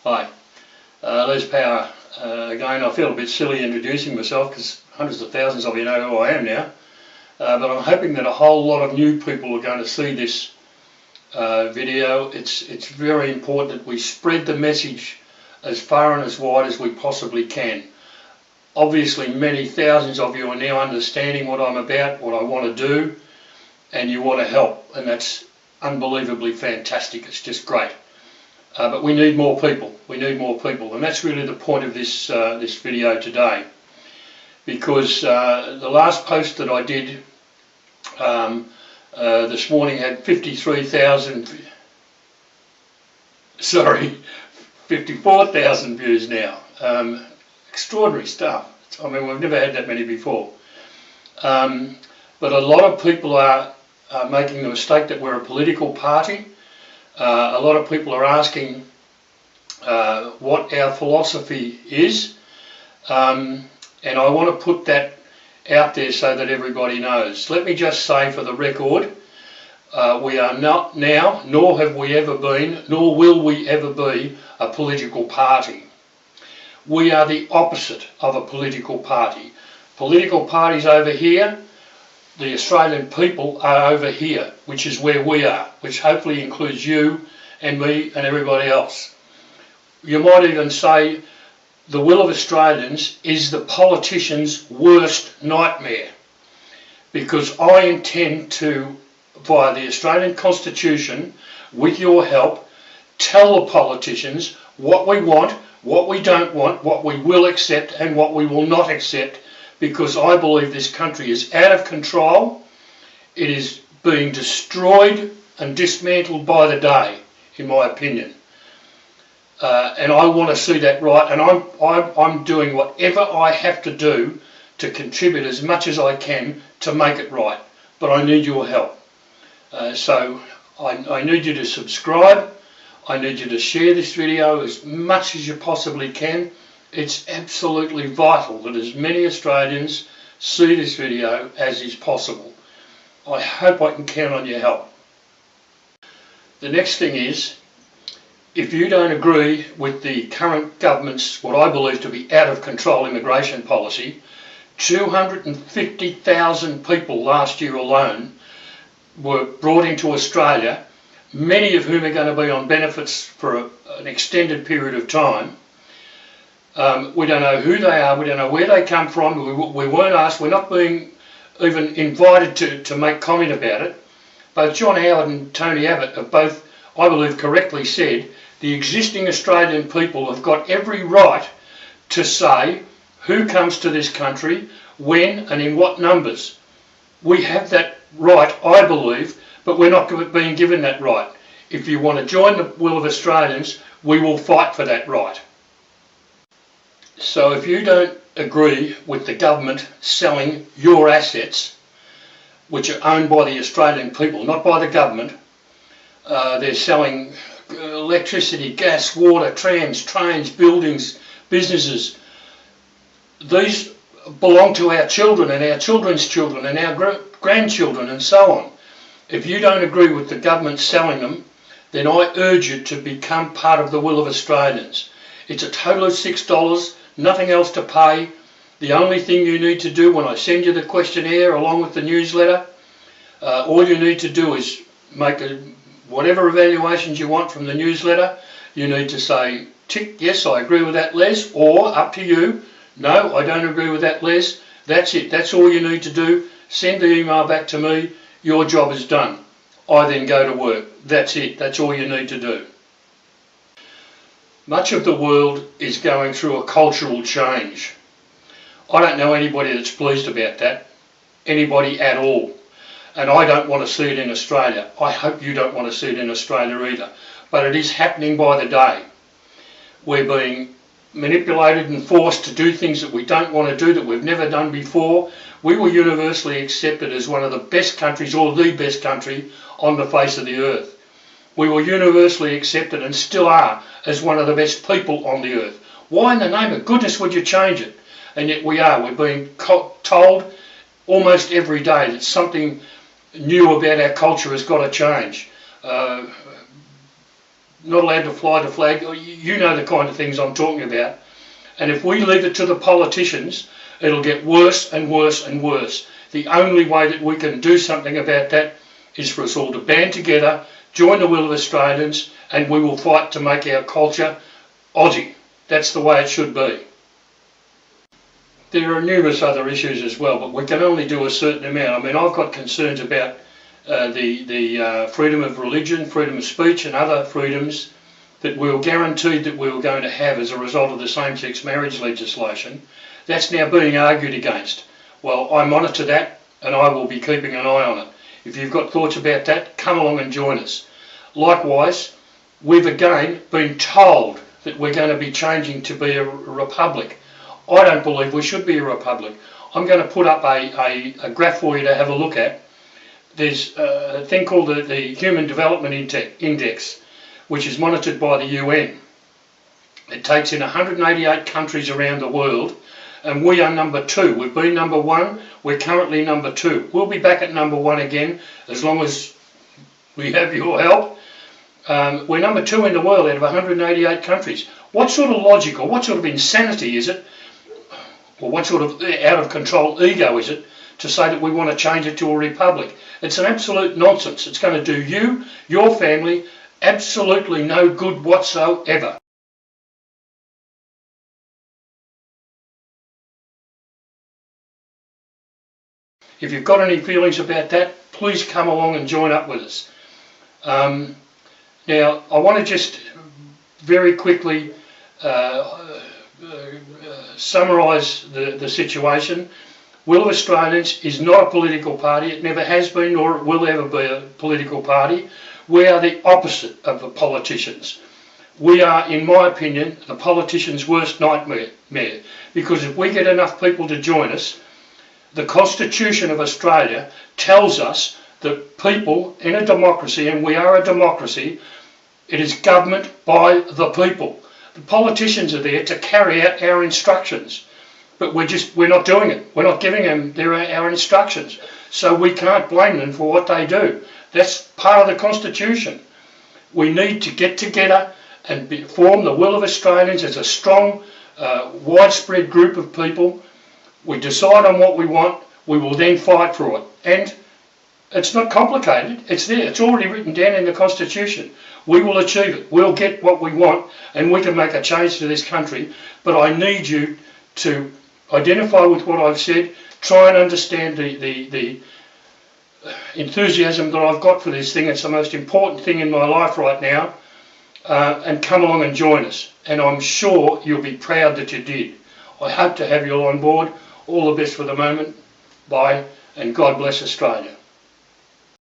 Hi, Les Power again. I feel a bit silly introducing myself because hundreds of thousands of you know who I am now, but I'm hoping that a whole lot of new people are going to see this video. It's very important that we spread the message as far and as wide as we possibly can. Obviously many thousands of you are now understanding what I'm about, what I want to do, and you want to help, and that's unbelievably fantastic. It's just great. But we need more people. We need more people, and that's really the point of this this video today. Because the last post that I did this morning had 54,000 views now. Extraordinary stuff. I mean, we've never had that many before. But a lot of people are making the mistake that we're a political party. A lot of people are asking what our philosophy is, and I want to put that out there so that everybody knows. Let me just say for the record, we are not now, nor have we ever been, nor will we ever be, a political party. We are the opposite of a political party. Political parties over here, the Australian people are over here, which is where we are, which hopefully includes you and me and everybody else. You might even say the will of Australians is the politicians' worst nightmare, because I intend to, via the Australian Constitution, with your help, tell the politicians what we want, what we don't want, what we will accept and what we will not accept, because I believe this country is out of control. It is being destroyed and dismantled by the day, in my opinion. And I want to see that right, and I'm doing whatever I have to do to contribute as much as I can to make it right. But I need your help. So I need you to subscribe. I need you to share this video as much as you possibly can. It's absolutely vital that as many Australians see this video as is possible. I hope I can count on your help. The next thing is, if you don't agree with the current government's, what I believe to be out of control immigration policy, 250,000 people last year alone were brought into Australia, many of whom are going to be on benefits for an extended period of time. We don't know who they are, we don't know where they come from, we weren't asked, we're not being even invited to make comment about it. Both John Howard and Tony Abbott have both, I believe, correctly said the existing Australian people have got every right to say who comes to this country, when and in what numbers. We have that right, I believe, but we're not being given that right. If you want to join the will of Australians, we will fight for that right. So if you don't agree with the government selling your assets, which are owned by the Australian people, not by the government, they're selling electricity, gas, water, trams, trains, buildings, businesses. These belong to our children and our children's children and our grandchildren and so on. If you don't agree with the government selling them, then I urge you to become part of the will of Australians. It's a total of $6, nothing else to pay. The only thing you need to do when I send you the questionnaire along with the newsletter, all you need to do is make whatever evaluations you want from the newsletter. You need to say, tick, yes, I agree with that, Les, or up to you, no, I don't agree with that, Les. That's it. That's all you need to do. Send the email back to me. Your job is done. I then go to work. That's it. That's all you need to do. Much of the world is going through a cultural change. I don't know anybody that's pleased about that. Anybody at all. And I don't want to see it in Australia. I hope you don't want to see it in Australia either. But it is happening by the day. We're being manipulated and forced to do things that we don't want to do, that we've never done before. We were universally accepted as one of the best countries, or the best country, on the face of the earth. We were universally accepted and still are as one of the best people on the earth. Why in the name of goodness would you change it? And yet we are. We're being told almost every day that something new about our culture has got to change. not allowed to fly the flag. You know the kind of things I'm talking about. And if we leave it to the politicians, it'll get worse and worse and worse. The only way that we can do something about that is for us all to band together, join the will of Australians, and we will fight to make our culture Aussie. That's the way it should be. There are numerous other issues as well, but we can only do a certain amount. I mean, I've got concerns about the freedom of religion, freedom of speech and other freedoms that we were guaranteed that we were going to have as a result of the same-sex marriage legislation. That's now being argued against. Well, I monitor that and I will be keeping an eye on it. If you've got thoughts about that, come along and join us. Likewise, we've again been told that we're going to be changing to be a republic. I don't believe we should be a republic. I'm going to put up a graph for you to have a look at. There's a thing called the Human Development Index, which is monitored by the UN. It takes in 188 countries around the world, and we are number 2. We've been number 1, we're currently number 2. We'll be back at number 1 again as long as we have your help. We're number 2 in the world out of 188 countries. What sort of logic or what sort of insanity is it, or what sort of out of control ego is it to say that we want to change it to a republic? It's an absolute nonsense. It's going to do you, your family, absolutely no good whatsoever. If you've got any feelings about that, please come along and join up with us. Now, I want to just very quickly summarise the situation. Will of Australians is not a political party. It never has been nor it will ever be a political party. We are the opposite of the politicians. We are, in my opinion, the politicians' worst nightmare. Because if we get enough people to join us, the Constitution of Australia tells us that people in a democracy, and we are a democracy, it is government by the people. The politicians are there to carry out our instructions, but we're not doing it. We're not giving them our instructions, so we can't blame them for what they do. That's part of the Constitution. We need to get together and form the will of Australians as a strong, widespread group of people. We decide on what we want, we will then fight for it. And it's not complicated, it's there, it's already written down in the Constitution. We will achieve it, we'll get what we want, and we can make a change to this country. But I need you to identify with what I've said, try and understand the enthusiasm that I've got for this thing. It's the most important thing in my life right now, and come along and join us. And I'm sure you'll be proud that you did. I hope to have you all on board. All the best for the moment. Bye, and God bless Australia.